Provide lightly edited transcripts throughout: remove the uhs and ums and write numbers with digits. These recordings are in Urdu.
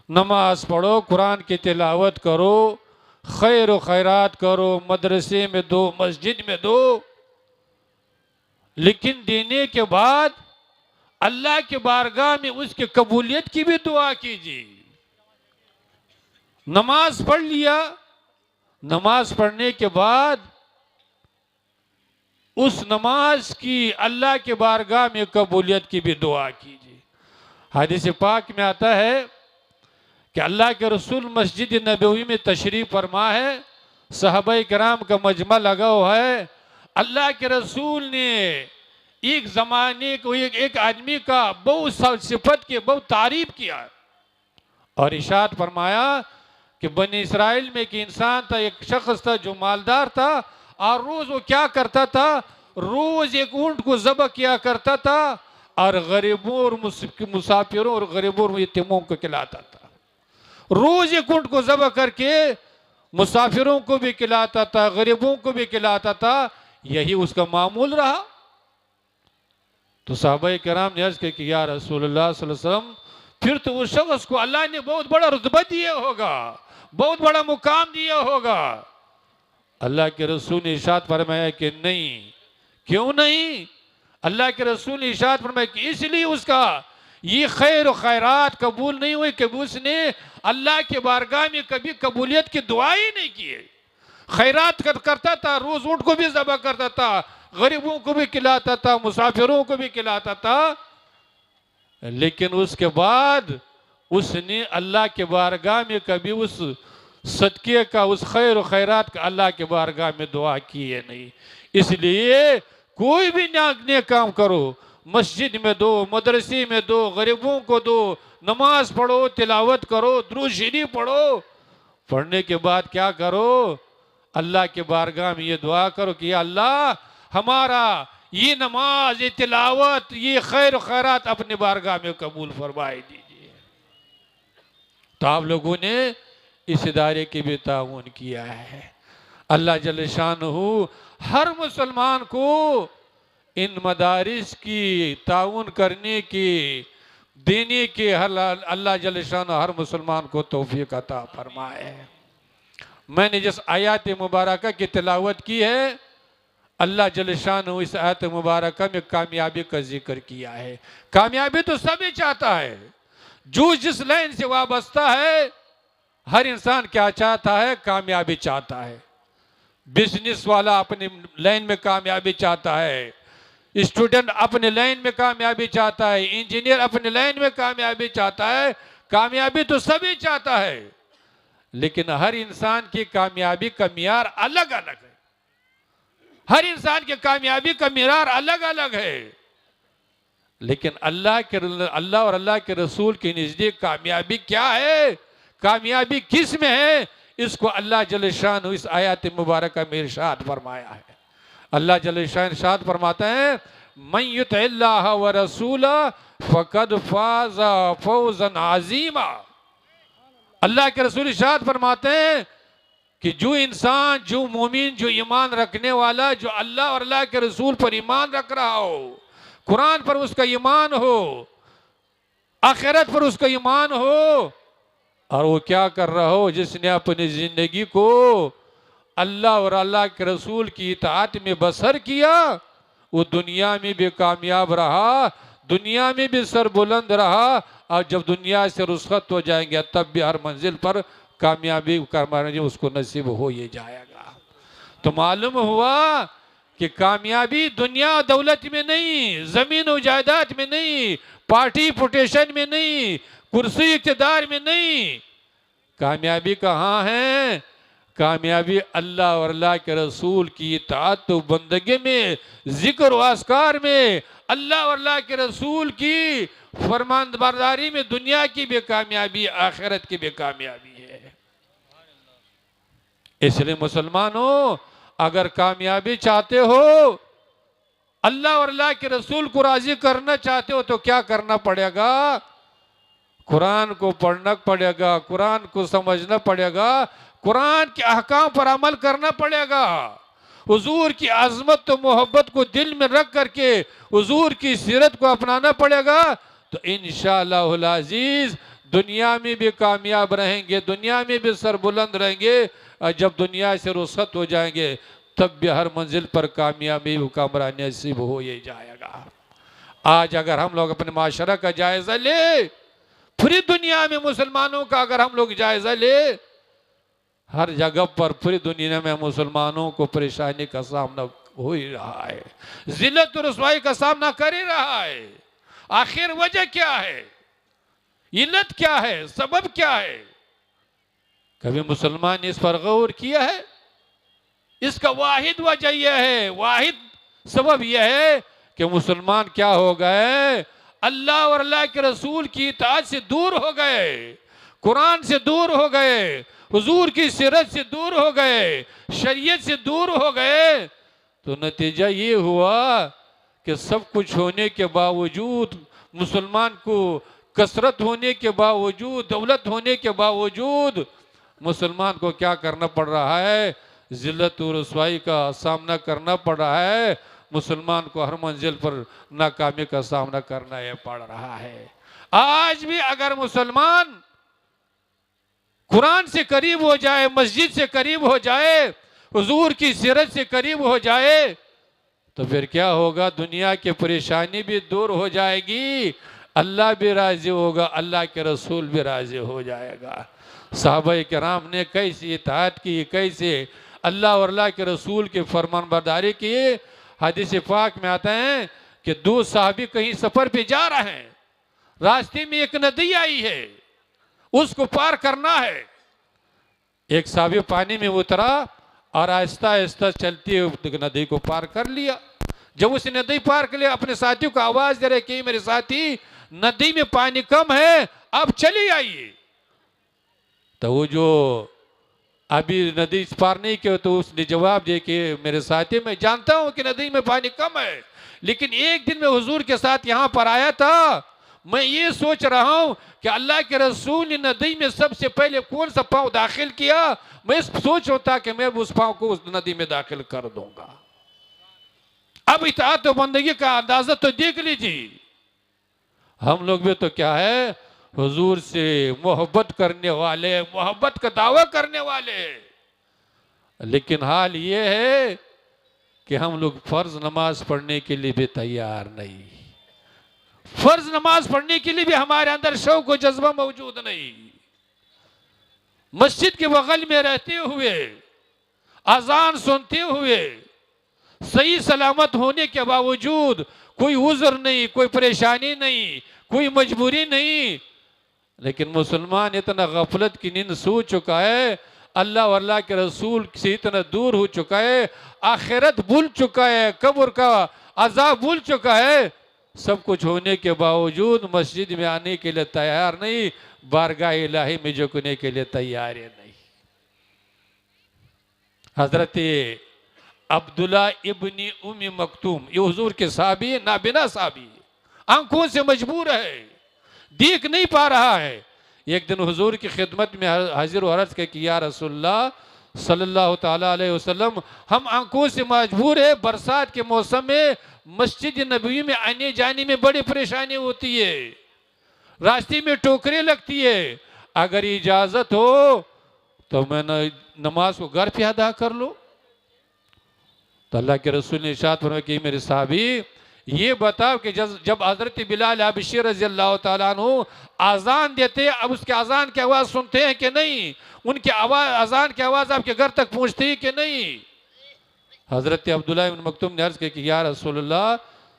نماز پڑھو، قرآن کی تلاوت کرو، خیر و خیرات کرو، مدرسے میں دو، مسجد میں دو، لیکن دینے کے بعد اللہ کے بارگاہ میں اس کی قبولیت کی بھی دعا کیجیے۔ نماز پڑھ لیا، نماز پڑھنے کے بعد اس نماز کی اللہ کے بارگاہ میں قبولیت کی بھی دعا کیجیے۔ حدیث پاک میں آتا ہے کہ اللہ کے رسول مسجد نبوی میں تشریف فرما ہے، صحابہ کرام کا مجمع لگا ہوا ہے، اللہ کے رسول نے ایک زمانے کو ایک آدمی کا بہت صفت کی بہت تعریف کیا اور ارشاد فرمایا کہ بنی اسرائیل میں ایک انسان تھا، ایک شخص تھا جو مالدار تھا، اور روز وہ کیا کرتا تھا، روز ایک اونٹ کو ذبح کیا کرتا تھا اور غریبوں اور مسافروں اور غریبوں اور یتیموں کو کھلاتا تھا۔ روز ایک اونٹ کو ذبح کر کے مسافروں کو بھی کھلاتا تھا، غریبوں کو بھی کھلاتا تھا، یہی اس کا معمول رہا۔ تو صحابہ کرام نے عرض کہ یا رسول اللہ صلی اللہ علیہ وسلم، پھر تو اس شخص کو اللہ نے بہت بڑا رتبہ دیا ہوگا، بہت بڑا مقام دیا ہوگا۔ اللہ کے رسول نے ارشاد فرمایا کہ نہیں۔ کیوں نہیں؟ اللہ کے رسول نے ارشاد فرمایا کہ اس لیے اس کا یہ خیر و خیرات قبول نہیں ہوئی کہ اس نے اللہ کے بارگاہ میں کبھی قبولیت کی دعا ہی نہیں کی۔ خیرات کرتا تھا، روز اونٹ کو بھی ذبح کرتا تھا، غریبوں کو بھی کھلاتا تھا، مسافروں کو بھی کھلاتا تھا، لیکن اس کے بعد اس نے اللہ کے بارگاہ میں کبھی اس صدقے کا، اس خیر و خیرات کا اللہ کے بارگاہ میں دعا کی ہے نہیں۔ اس لیے کوئی بھی نیک کام کرو، مسجد میں دو، مدرسے میں دو، غریبوں کو دو، نماز پڑھو، تلاوت کرو، درود شریف پڑھو، پڑھنے کے بعد کیا کرو، اللہ کے بارگاہ میں یہ دعا کرو کہ یا اللہ ہمارا یہ نماز، یہ تلاوت، یہ خیر و خیرات اپنے بارگاہ میں قبول فرمائے دیجئے۔ تو آپ لوگوں نے اس ادارے کی بھی تعاون کیا ہے۔ اللہ جل شانہ ہر مسلمان کو ان مدارس کی تعاون کرنے کی، دینے کی اللہ جل شانہ ہر مسلمان کو توفیق عطا فرمائے۔ میں نے جس آیات مبارکہ کی تلاوت کی ہے، اللہ جل شانہ اس آیت مبارکہ میں کامیابی کا ذکر کیا ہے۔ کامیابی تو سبھی چاہتا ہے، جو جس لائن سے وابستہ ہے، ہر انسان کیا چاہتا ہے؟ کامیابی چاہتا ہے۔ بزنس والا اپنی لائن میں کامیابی چاہتا ہے، اسٹوڈنٹ اپنے لائن میں کامیابی چاہتا ہے، انجینئر اپنے لائن میں کامیابی چاہتا ہے۔ کامیابی تو سبھی چاہتا ہے، لیکن ہر انسان کی کامیابی کا معیار الگ الگ ہے۔ ہر انسان کی کامیابی کا معیار الگ الگ ہے، لیکن اللہ اور اللہ کے رسول کے نزدیک کامیابی کیا ہے، کامیابی کس میں ہے، اس کو اللہ جل شانہ اس آیات مبارکہ میں ارشاد فرمایا ہے۔ اللہ جل شانہ ارشاد فرماتا ہے من یطع اللہ ورسولہ فقد فاز فوزا عظیما۔ اللہ کے رسول ارشاد فرماتے ہیں کہ جو انسان، جو مومن، جو ایمان رکھنے والا، جو اللہ اور اللہ کے رسول پر ایمان رکھ رہا ہو، قرآن پر اس کا ایمان ہو، آخرت پر اس کا ایمان ہو، اور وہ کیا کر رہا ہو، جس نے اپنی زندگی کو اللہ اور اللہ کے رسول کی اطاعت میں بسر کیا، وہ دنیا میں بھی کامیاب رہا، دنیا میں بھی سر بلند رہا، اور جب دنیا سے رخصت ہو جائیں گے تب بھی ہر منزل پر کامیابی کروانا اس کو نصیب ہو یہ جائے گا۔ تو معلوم ہوا کہ کامیابی دنیا دولت میں نہیں، زمین و جائیداد میں نہیں، پارٹی پوٹیشن میں نہیں، کرسی اقتدار میں نہیں۔ کامیابی کہاں ہے؟ کامیابی اللہ اور اللہ کے رسول کی اطاعت و بندگی میں، ذکر و اذکار میں، اللہ اور اللہ کے رسول کی فرمان برداری میں۔ دنیا کی بھی کامیابی، آخرت کی بھی کامیابی ہے۔ اس لیے مسلمانوں، اگر کامیابی چاہتے ہو، اللہ اور اللہ کے رسول کو راضی کرنا چاہتے ہو، تو کیا کرنا پڑے گا؟ قرآن کو پڑھنا پڑے گا، قرآن کو سمجھنا پڑے گا، قرآن کے احکام پر عمل کرنا پڑے گا، حضور کی عظمت و محبت کو دل میں رکھ کر کے حضور کی سیرت کو اپنانا پڑے گا، تو انشاءاللہ العزیز دنیا میں بھی کامیاب رہیں گے، دنیا میں بھی سربلند رہیں گے، اور جب دنیا سے رخصت ہو جائیں گے تب بھی ہر منزل پر کامیابی و کامرانی نصیب ہو ہی جائے گا۔ آج اگر ہم لوگ اپنے معاشرہ کا جائزہ لیں، پوری دنیا میں مسلمانوں کا اگر ہم لوگ جائزہ لیں، ہر جگہ پر پوری دنیا میں مسلمانوں کو پریشانی کا سامنا ہو ہی رہا ہے، ذلت و رسوائی کا سامنا کر ہی رہا ہے۔ آخر وجہ کیا ہے؟ علت کیا ہے؟ سبب کیا ہے؟ کبھی مسلمان نے اس پر غور کیا ہے؟ اس کا واحد وجہ یہ ہے، واحد سبب یہ ہے کہ مسلمان کیا ہو گئے؟ اللہ اور اللہ کے رسول کی اطاعت سے دور ہو گئے، قرآن سے دور ہو گئے، حضور کی سیرت سے دور ہو گئے، شریعت سے دور ہو گئے۔ تو نتیجہ یہ ہوا کہ سب کچھ ہونے کے باوجود، مسلمان کو کثرت ہونے کے باوجود، دولت ہونے کے باوجود، مسلمان کو کیا کرنا پڑ رہا ہے؟ ذلت و رسوائی کا سامنا کرنا پڑ رہا ہے، مسلمان کو ہر منزل پر ناکامی کا سامنا کرنا پڑ رہا ہے۔ آج بھی اگر مسلمان قرآن سے قریب ہو جائے، مسجد سے قریب ہو جائے، حضور کی سیرت سے قریب ہو جائے، تو پھر کیا ہوگا؟ دنیا کی پریشانی بھی دور ہو جائے گی، اللہ بھی راضی ہوگا، اللہ کے رسول بھی راضی ہو جائے گا۔ صحابہ کرام نے کیسی اطاعت کی، کیسے اللہ اور اللہ کے رسول کی فرمان برداری کی۔ حدیث پاک میں آتا ہے کہ دو صحابی کہیں سفر پہ جا رہے ہیں، راستے میں ایک ندی آئی ہے، اس کو پار کرنا ہے۔ ایک صحابی پانی میں اترا اور آہستہ آہستہ چلتی ندی کو پار کر لیا۔ جب اس نے ندی پار کر لیا، اپنے ساتھیوں کو آواز دے رہے کہ میرے ساتھی، ندی میں پانی کم ہے، اب چلی آئیے۔ تو وہ جو ابھی ندی پار نہیں کیا تو اس نے جواب دیا کہ میرے ساتھی، میں جانتا ہوں کہ ندی میں پانی کم ہے، لیکن ایک دن میں حضور کے ساتھ یہاں پر آیا تھا، میں یہ سوچ رہا ہوں کہ اللہ کے رسول نے ندی میں سب سے پہلے کون سا پاؤں داخل کیا، میں سوچ رہا تھا کہ میں اس پاؤں کو اس ندی میں داخل کر دوں گا۔ اب اطاعت و بندگی کا اندازہ تو دیکھ لیجیے۔ ہم لوگ بھی تو کیا ہے؟ حضور سے محبت کرنے والے، محبت کا دعویٰ کرنے والے، لیکن حال یہ ہے کہ ہم لوگ فرض نماز پڑھنے کے لیے بھی تیار نہیں، فرض نماز پڑھنے کے لیے بھی ہمارے اندر شوق و جذبہ موجود نہیں۔ مسجد کے بغل میں رہتے ہوئے، اذان سنتے ہوئے، صحیح سلامت ہونے کے باوجود کوئی عذر نہیں، کوئی پریشانی نہیں، کوئی مجبوری نہیں، لیکن مسلمان اتنا غفلت کی نیند سو چکا ہے، اللہ اور اللہ کے رسول سے اتنا دور ہو چکا ہے، آخرت بھول چکا ہے، قبر کا عذاب بھول چکا ہے، سب کچھ ہونے کے باوجود مسجد میں آنے کے لیے تیار نہیں، بارگاہ الہی میں جھکنے کے لیے تیار نہیں۔ حضرت عبداللہ ابن ام مکتوم، یہ حضور کے صحابی، نابینا صحابی، آنکھوں سے مجبور ہے، دیکھ نہیں پا رہا ہے۔ ایک دن حضور کی خدمت میں حاضر و عرض کہ یا رسول اللہ صلی اللہ تعالیٰ علیہ وسلم، ہم آنکھوں سے مجبور ہیں، برسات کے موسم میں مسجد نبوی میں آنے جانے میں بڑی پریشانی ہوتی ہے، راستے میں ٹوکریں لگتی ہے، اگر اجازت ہو تو میں نماز کو گھر پہ ادا کر لوں۔ تو اللہ کے رسول نے ارشاد فرمایا کہ میرے صحابی، یہ بتاؤ کہ جب حضرت بلال حبشی رضی اللہ تعالیٰ عنہ آزان دیتے، اب اس کے آزان کی آواز سنتے ہیں کہ نہیں؟ ان کی آزان کی آواز آپ کے گھر تک پہنچتی ہے کہ نہیں؟ حضرت عبداللہ بن مکتوم نے عرض کیا کہ یا رسول اللہ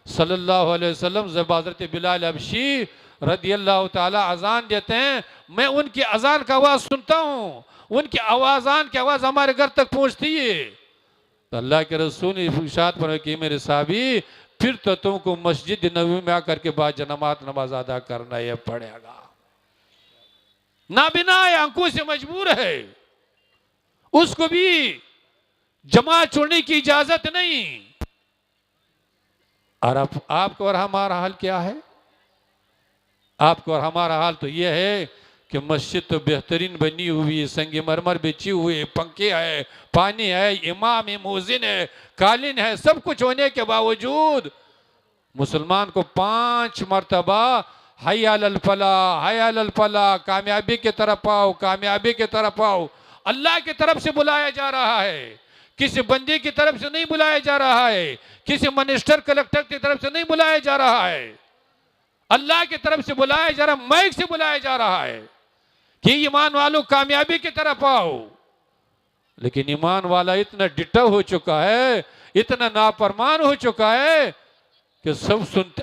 صلی اللہ علیہ وسلم، جب حضرت بلال حبشی رضی اللہ تعالیٰ آزان دیتے ہیں، میں ان کی آزان کی آواز سنتا ہوں، ان کی آزان کی آواز ہمارے گھر تک پہنچتی ہے۔ تو اللہ کے رسول نے ارشاد فرمایا کہ میرے صحابی، پھر تو تم کو مسجد نبوی میں آ کر کے بعد جماعت نماز ادا کرنا یہ پڑے گا۔ نابینا ہے، آنکھوں سے مجبور ہے، اس کو بھی جماعت چھوڑنے کی اجازت نہیں۔ اور اب آپ کو اور ہمارا حال کیا ہے؟ آپ کو اور ہمارا حال تو یہ ہے کہ مسجد تو بہترین بنی ہوئی، سنگ مرمر بچھی ہوئی، پنکھے ہے، پانی ہے، امام ہے، مؤذن ہے، قالین ہے، سب کچھ ہونے کے باوجود مسلمان کو 5 مرتبہ حی علی الفلاح، حی علی الفلاح، کامیابی کی طرف آؤ، کامیابی کی طرف آؤ۔ اللہ کی طرف سے بلایا جا رہا ہے، کسی بندے کی طرف سے نہیں بلایا جا رہا ہے، کسی منسٹر کلیکٹر کی طرف سے نہیں بلایا جا رہا ہے، اللہ کی طرف سے بلایا جا رہا ہے، مائک سے بلایا جا رہا ہے کہ ایمان والوں کامیابی کی طرف آؤ۔ لیکن ایمان والا اتنا ڈٹا ہو چکا ہے، اتنا نافرمان ہو چکا ہے کہ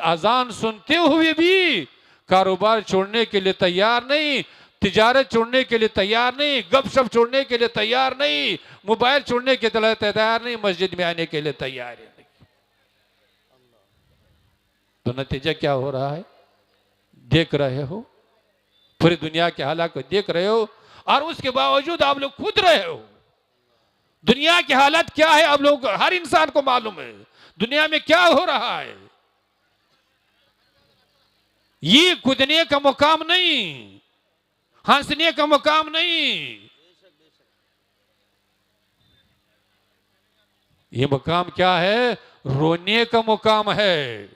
اذان سنتے ہوئے بھی کاروبار چھوڑنے کے لیے تیار نہیں، تجارت چھوڑنے کے لیے تیار نہیں، گپ شپ چھوڑنے کے لیے تیار نہیں، موبائل چھوڑنے کے لیے تیار نہیں، مسجد میں آنے کے لیے تیار نہیں۔ تو نتیجہ کیا ہو رہا ہے؟ دیکھ رہے ہو، پوری دنیا کے حالات کو دیکھ رہے ہو، اور اس کے باوجود آپ لوگ خود رہے ہو۔ دنیا کی حالت کیا ہے آپ لوگ ہر انسان کو معلوم ہے، دنیا میں کیا ہو رہا ہے۔ یہ کودنے کا مقام نہیں، ہنسنے کا مقام نہیں، یہ مقام کیا ہے؟ رونے کا مقام ہے،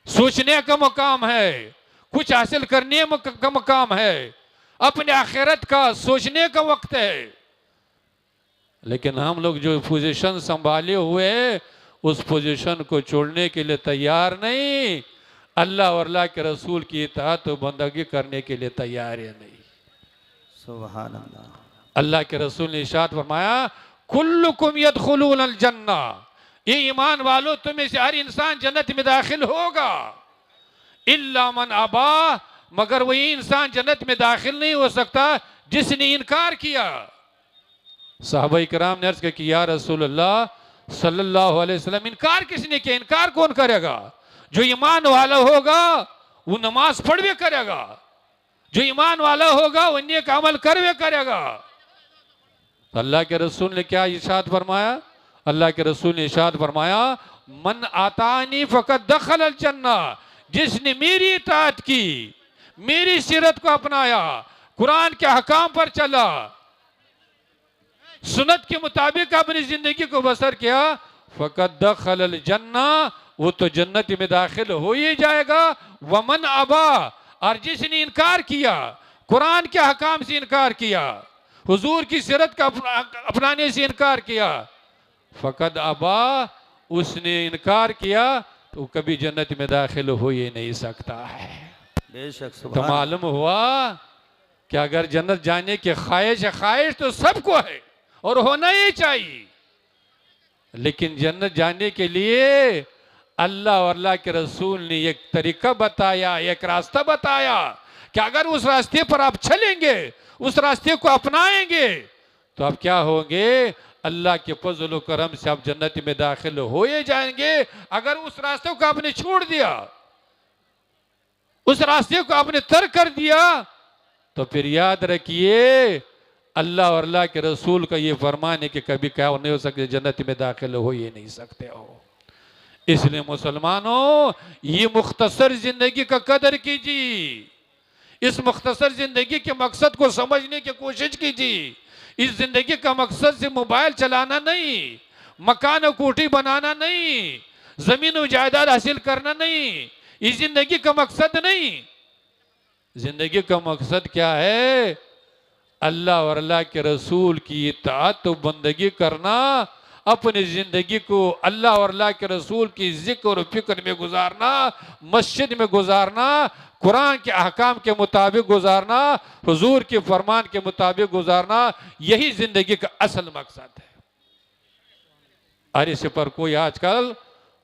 سوچنے کا مقام ہے، کچھ حاصل کرنے کا مقام ہے، اپنے آخرت کا سوچنے کا وقت ہے۔ لیکن ہم لوگ جو پوزیشن سنبھالے ہوئے ہیں اس پوزیشن کو چھوڑنے کے لیے تیار نہیں، اللہ اور اللہ کے رسول کی اطاعت و بندگی کرنے کے لیے تیار ہے نہیں۔ سبحان اللہ۔ اللہ کے رسول نے ارشاد فرمایا کلکم یدخلون الجنہ، یہ ایمان والو تم میں سے ہر انسان جنت میں داخل ہوگا، الا من ابا، مگر وہی انسان جنت میں داخل نہیں ہو سکتا جس نے انکار کیا۔ صحابہ کرام نے عرض کیا کہ یا رسول اللہ صلی اللہ علیہ وسلم انکار کس نے کیا؟ انکار کون کرے گا؟ جو ایمان والا ہوگا وہ نماز پڑھوے کرے گا، جو ایمان والا ہوگا وہ نیک عمل کروے کرے گا۔ تو اللہ کے رسول نے کیا ارشاد فرمایا؟ اللہ کے رسول نے ارشاد فرمایا من آتانی فقد دخل الجنہ، جس نے میری اطاعت کی، میری سیرت کو اپنایا، قرآن کے احکام پر چلا، سنت کے مطابق اپنی زندگی کو بسر کیا، فقد دخل الجنہ، وہ تو جنت میں داخل ہو ہی جائے گا۔ ومن ابا، اور جس نے انکار کیا، قرآن کے حکام سے انکار کیا، حضور کی سیرت کا اپنانے سے انکار کیا، فقد ابا، اس نے انکار کیا تو کبھی جنت میں داخل ہو ہی نہیں سکتا ہے۔ بے شک تو سبحان۔ معلوم ہوا کہ اگر جنت جانے کی خواہش ہے، خواہش تو سب کو ہے اور ہونا ہی چاہیے، لیکن جنت جانے کے لیے اللہ اور اللہ کے رسول نے ایک طریقہ بتایا، ایک راستہ بتایا کہ اگر اس راستے پر آپ چلیں گے، اس راستے کو اپنائیں گے تو آپ کیا ہوں گے؟ اللہ کے فضل و کرم سے آپ جنت میں داخل ہو ہی جائیں گے۔ اگر اس راستے کو آپ نے چھوڑ دیا، اس راستے کو آپ نے ترک کر دیا، تو پھر یاد رکھیے اللہ اور اللہ کے رسول کا یہ فرمان ہے کہ کبھی کیا نہیں ہو سکتے، جنت میں داخل ہو ہی نہیں سکتے ہو۔ اس لیے مسلمانوں یہ مختصر زندگی کا قدر کیجیے، اس مختصر زندگی کے مقصد کو سمجھنے کی کوشش کیجیے۔ اس زندگی کا مقصد سے موبائل چلانا نہیں، مکان و کوٹھی بنانا نہیں، زمین و جائیداد حاصل کرنا نہیں، اس زندگی کا مقصد نہیں۔ زندگی کا مقصد کیا ہے؟ اللہ اور اللہ کے رسول کی اطاعت و بندگی کرنا، اپنی زندگی کو اللہ اور اللہ کے رسول کی ذکر و فکر میں گزارنا، مسجد میں گزارنا، قرآن کے احکام کے مطابق گزارنا، حضور کے فرمان کے مطابق گزارنا، یہی زندگی کا اصل مقصد ہے۔ اور اس پر کوئی آج کل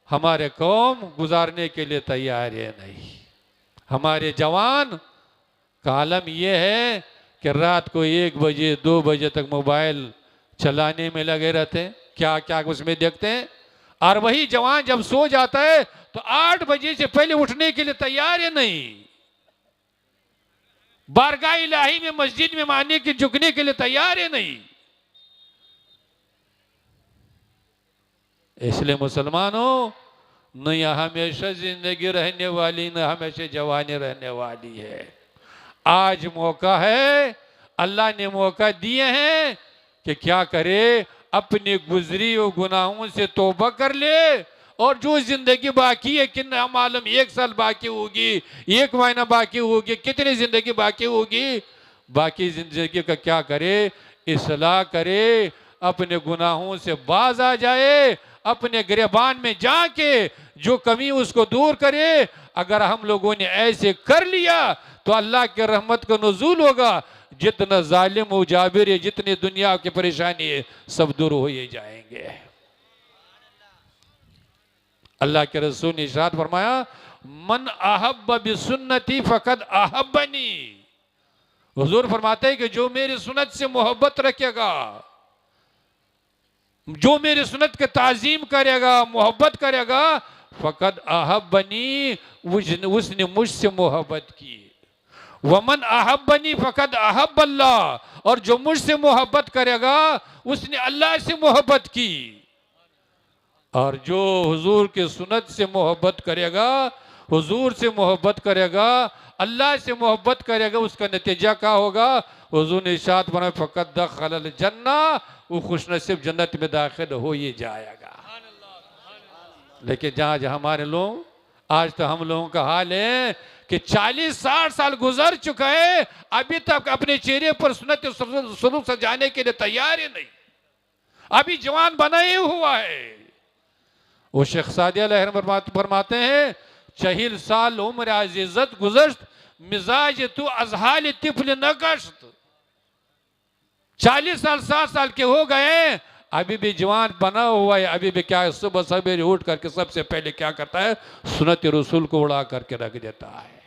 ہمارے قوم گزارنے کے لیے تیار ہے نہیں۔ ہمارے جوان کا عالم یہ ہے کہ رات کو 1 بجے 2 بجے تک موبائل چلانے میں لگے رہتے ہیں، کیا اس میں دیکھتے ہیں، اور وہی جوان جب سو جاتا ہے تو 8 بجے سے پہلے اٹھنے کے لیے تیار ہے نہیں، بارگاہ الہی میں مسجد میں ماننے کے جھکنے کے لیے تیار ہے نہیں۔ اس لیے مسلمانوں، نہ یہ ہمیشہ زندگی رہنے والی، نہ ہمیشہ جوانی رہنے والی ہے۔ آج موقع ہے، اللہ نے موقع دیے ہیں کہ کیا کرے، اپنی گزری و گناہوں سے توبہ کر لے اور جو زندگی باقی ہے کن معلوم 1 سال باقی ہوگی، 1 مہینہ باقی ہوگی، کتنی زندگی باقی ہوگی. باقی زندگی کا کیا کرے؟ اصلاح کرے، اپنے گناہوں سے باز آ جائے، اپنے گریبان میں جا کے جو کمی اس کو دور کرے. اگر ہم لوگوں نے ایسے کر لیا تو اللہ کے رحمت کا نزول ہوگا. جتنا ظالم و جابر ہے، جتنی دنیا کی پریشانی ہے، سب دور ہوئے جائیں گے. اللہ کے رسول نے ارشاد فرمایا من احب بسنتی فقد احبنی. حضور فرماتے ہیں کہ جو میری سنت سے محبت رکھے گا، جو میری سنت کے تعظیم کرے گا، محبت کرے گا، فقد احبنی، اس نے مجھ سے محبت کی. ومن احبنی فقد احب اللہ، اور جو مجھ سے محبت کرے گا اس نے اللہ سے محبت کی. اور جو حضور کے سنت سے محبت کرے گا، حضور سے محبت کرے گا، اللہ سے محبت کرے گا، اس کا نتیجہ کیا ہوگا؟ حضور نے ارشاد فرمایا فقد دخل الجنہ، وہ خوش نصیب جنت میں داخل ہو ہی جائے گا. لیکن جہاں ہمارے لوگ، آج تو ہم لوگوں کا حال ہے کہ 40-60 سال گزر چکا ہے، ابھی تک اپنے چہرے پر سنت سلوک سجانے کے لیے تیار ہی نہیں، ابھی جوان بنا ہی ہوا ہے. وہ شیخ سعدی علیہ رحمۃ فرماتے ہیں 40 سال عمر عزیزت گزشت، مزاج تو از حال طفل نہ گشت. 40 سال 60 سال کے ہو گئے، ابھی بھی جوان بنا ہوا ہے. ابھی بھی کیا ہے، صبح سویرے اٹھ کر کے سب سے پہلے کیا کرتا ہے؟ سنت رسول کو اڑا کر کے رکھ دیتا ہے.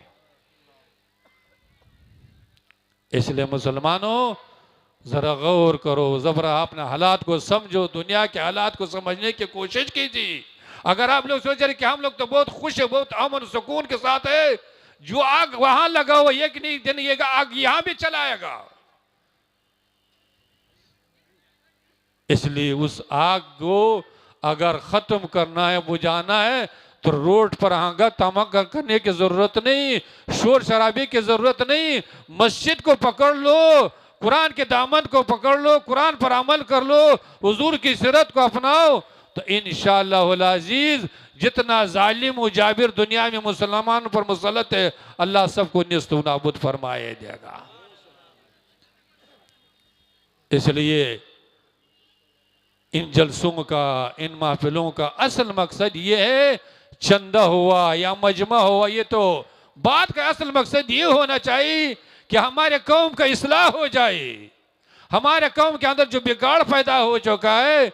اس لیے مسلمانوں ذرا غور کرو، ذرا اپنے حالات کو سمجھو، دنیا کے حالات کو سمجھنے کی کوشش کیجیے. اگر آپ لوگ سوچ رہے کہ ہم لوگ تو بہت خوش ہیں، بہت امن سکون کے ساتھ ہے، جو آگ وہاں لگا ہوا ایک دن یہ آگ یہاں بھی چلائے گا. اس لیے اس آگ کو اگر ختم کرنا ہے، بجھانا ہے، تو روڈ پر ہنگا تمغا کرنے کی ضرورت نہیں، شور شرابے کی ضرورت نہیں. مسجد کو پکڑ لو، قرآن کے دامن کو پکڑ لو، قرآن پر عمل کر لو، حضور کی سیرت کو اپناؤ، تو انشاءاللہ العزیز جتنا ظالم و جابر دنیا میں مسلمانوں پر مسلط ہے، اللہ سب کو نیست و نابود فرمائے دے گا. اس لیے ان جلسوں کا، ان محفلوں کا اصل مقصد یہ ہے، چندہ ہوا یا مجمع ہوا، یہ تو بات کا اصل مقصد یہ ہونا چاہیے کہ ہمارے قوم کا اصلاح ہو جائے. ہمارے قوم کے اندر جو بگاڑ پیدا ہو چکا ہے،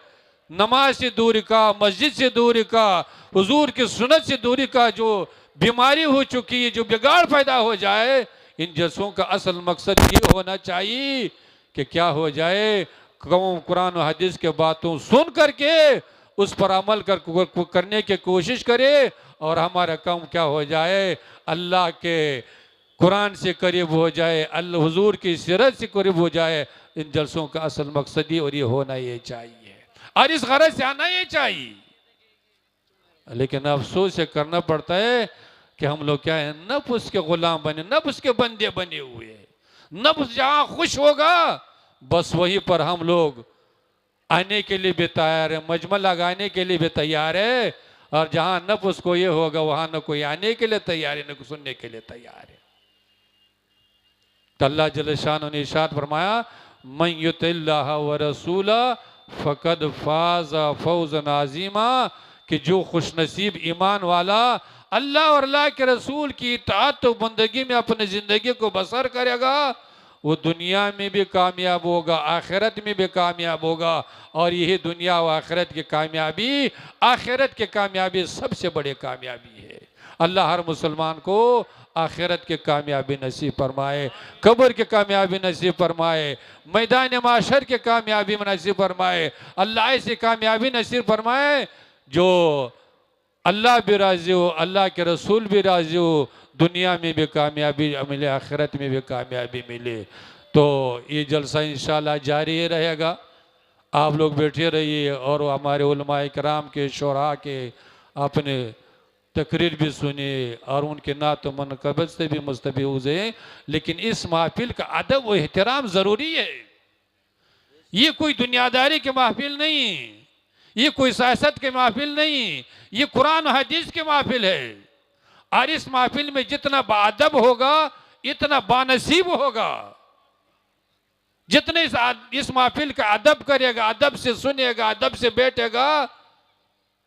نماز سے دوری کا، مسجد سے دوری کا، حضور کی سنت سے دوری کا جو بیماری ہو چکی ہے، جو بگاڑ پیدا ہو جائے، ان جلسوں کا اصل مقصد یہ ہونا چاہیے کہ کیا ہو جائے، قوم قرآن و حدیث کے باتوں سن کر کے اس پر عمل کرنے کی کوشش کرے، اور ہمارا قوم کیا ہو جائے، اللہ کے قرآن سے قریب ہو جائے، اللہ حضور کی سیرت سے قریب ہو جائے. ان جلسوں کا اصل مقصد یہ، اور یہ ہونا یہ چاہیے، اور اس غرض سے آنا یہ چاہیے. لیکن افسوس سے کرنا پڑتا ہے کہ ہم لوگ کیا ہیں، نفس کے غلام بنے، نفس کے بندے بنے ہوئے. نفس جہاں خوش ہوگا بس وہیں پر ہم لوگ آنے کے لیے بھی تیار ہے، مجمع لگانے کے لیے بھی تیار ہے. اور جہاں نفس کو یہ ہوگا وہاں نہ کوئی آنے کے لیے تیار ہے، نہ کوئی سننے کے لیے تیار ہے. تو اللہ جل شانہ نے ارشاد فرمایا من یطع اللہ ورسولہ فقد فاز فوزا عظیما، کہ جو خوش نصیب ایمان والا اللہ اور اللہ کے رسول کی اطاعت و بندگی میں اپنی زندگی کو بسر کرے گا، وہ دنیا میں بھی کامیاب ہوگا، آخرت میں بھی کامیاب ہوگا. اور یہی دنیا و آخرت کی کامیابی، آخرت کی کامیابی سب سے بڑی کامیابی ہے. اللہ ہر مسلمان کو آخرت کی کامیابی نصیب فرمائے، قبر کی کامیابی نصیب فرمائے، میدان معاشر کی کامیابی نصیب فرمائے. اللہ ایسی کامیابی نصیب فرمائے جو اللہ بھی راضی ہو، اللہ کے رسول بھی راضی ہو، دنیا میں بھی کامیابی ملے، آخرت میں بھی کامیابی ملے. تو یہ جلسہ انشاءاللہ جاری رہے گا. آپ لوگ بیٹھے رہیے، اور ہمارے علماء کرام کے، شعراء کے اپنے تقریر بھی سنیے، اور ان کے نعت و منقبت سے بھی مستفیض ہیں. لیکن اس محفل کا ادب و احترام ضروری ہے. یہ کوئی دنیاداری کی محفل نہیں، یہ کوئی سیاست کے محفل نہیں، یہ قرآن حدیث کی محفل ہے، اور اس محفل میں جتنا باادب ہوگا اتنا بانصیب ہوگا، جتنے اس محفل کا ادب کرے گا، ادب سے سنے گا، ادب سے بیٹھے گا،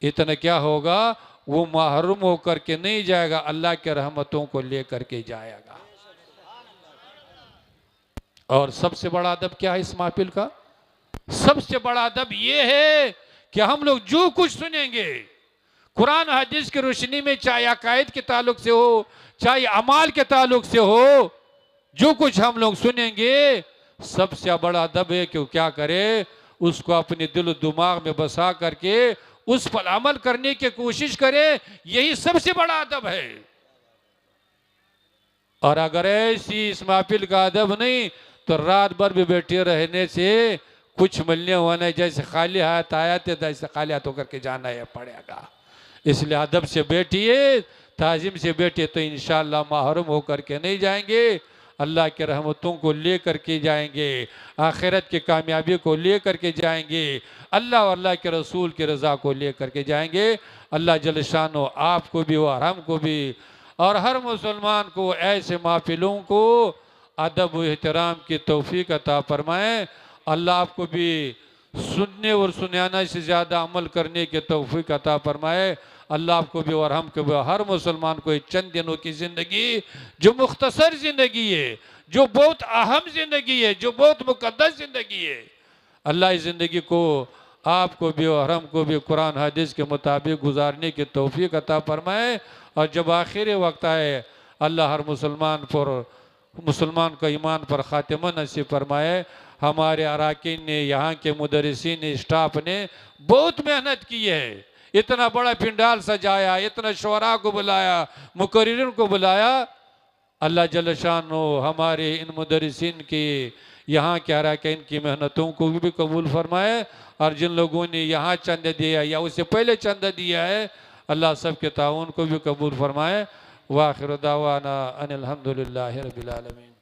اتنا کیا ہوگا، وہ محروم ہو کر کے نہیں جائے گا، اللہ کے رحمتوں کو لے کر کے جائے گا۔ اور سب سے بڑا ادب کیا ہے اس محفل کا؟ سب سے بڑا ادب یہ ہے کہ ہم لوگ جو کچھ سنیں گے قرآن حدیث کی روشنی میں، چاہے عقائد کے تعلق سے ہو، چاہے اعمال کے تعلق سے ہو، جو کچھ ہم لوگ سنیں گے، سب سے بڑا ادب ہے کہ وہ کیا کرے، اس کو اپنے دل و دماغ میں بسا کر کے اس پر عمل کرنے کی کوشش کرے، یہی سب سے بڑا ادب ہے۔ اور اگر ایسی اس محفل کا ادب نہیں تو رات بھر بھی بیٹھے رہنے سے کچھ ملنے ہونا ہے، جیسے خالی ہاتھ آیا تھے جیسے خالی ہاتھ ہو کر کے جانا ہے پڑے گا۔ اس لیے ادب سے بیٹھیے، تعظیم سے بیٹھیے تو انشاءاللہ محروم ہو کر کے نہیں جائیں گے، اللہ کے رحمتوں کو لے کر کے جائیں گے، آخرت کی کامیابی کو لے کر کے جائیں گے، اللہ اور اللہ کے رسول کی رضا کو لے کر کے جائیں گے۔ اللہ جل شانہ آپ کو بھی اور ہم کو بھی اور ہر مسلمان کو ایسے محفلوں کو ادب و احترام کی توفیق عطا فرمائے۔ اللہ آپ کو بھی سننے اور سنانا سے زیادہ عمل کرنے کی توفیق عطا فرمائے۔ اللہ آپ کو بھی اور ہم کو بھی ہر مسلمان کو چند دنوں کی زندگی جو مختصر زندگی ہے، جو بہت اہم زندگی ہے، جو بہت مقدس زندگی ہے، اللہ اس زندگی کو آپ کو بھی اور ہم کو بھی قرآن حدیث کے مطابق گزارنے کی توفیق عطا فرمائے۔ اور جب آخری وقت آئے اللہ ہر مسلمان کا ایمان پر خاتمہ نصیب فرمائے۔ ہمارے اراکین نے، یہاں کے مدرسین نے، اسٹاف نے بہت محنت کی ہے، اتنا بڑا پنڈال سجایا، اتنا شعراء کو بلایا، مقررین کو بلایا۔ اللہ جل شانہ ہمارے ان مدرسین کی، یہاں کے اراکین کی محنتوں کو بھی قبول فرمائے، اور جن لوگوں نے یہاں چندہ دیا یا اس سے پہلے چندہ دیا ہے، اللہ سب کے تعاون کو بھی قبول فرمائے۔ وآخر دعوانا ان الحمدللہ رب العالمین۔